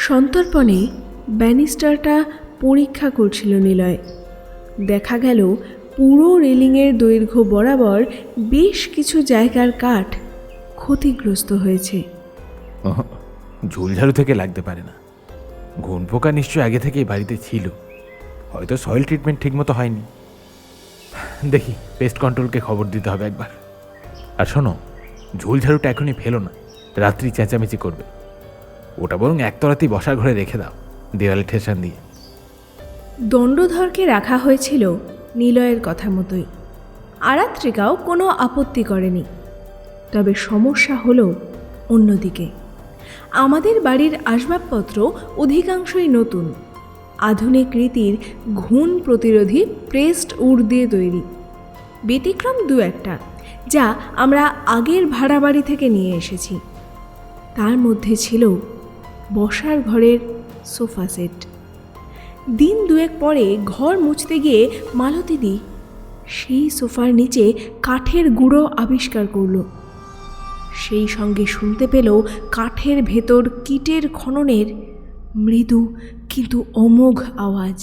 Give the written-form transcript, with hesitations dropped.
সন্তর্পণে ব্যানিস্টারটা পরীক্ষা করছিল নিলয়। দেখা গেল পুরো রেলিংয়ের দৈর্ঘ্য বরাবর বেশ কিছু জায়গার কাঠ ক্ষতিগ্রস্ত হয়েছে। ঝুলঝাড়ু থেকে লাগতে পারে না। ঘুন পোকা নিশ্চয়ই আগে থেকেই বাড়িতে ছিল, হয়তো সয়েল ট্রিটমেন্ট ঠিকমতো হয়নি। দেখি পেস্ট কন্ট্রোলকে খবর দিতে হবে একবার। আর শোনো, ঝুলঝাড়ুটা এখনই ফেলো না, রাত্রি চেঁচামেচি করবে। ওটা বরং একতলাতেই বসার ঘরে রেখে দাও, দেওয়ালে ঠেসান দিয়ে। দণ্ডধরকে রাখা হয়েছিল নিলয়ের কথা মতোই। আরাত্রিকাও কোনো আপত্তি করেনি। তবে সমস্যা হলো অন্যদিকে। আমাদের বাড়ির আসবাবপত্র অধিকাংশই নতুন, আধুনিক রীতির ঘুণ প্রতিরোধী প্রেসড উড দিয়ে তৈরি। ব্যতিক্রম দু একটা, যা আমরা আগের ভাড়া বাড়ি থেকে নিয়ে এসেছি। তার মধ্যে ছিল বসার ঘরের সোফা সেট। দিন দুয়েক পরে ঘর মুছতে গিয়ে মালতীদি সেই সোফার নিচে কাঠের গুঁড়ো আবিষ্কার করল। সেই সঙ্গে শুনতে পেল কাঠের ভেতর কীটের খননের মৃদু কিন্তু অমোঘ আওয়াজ।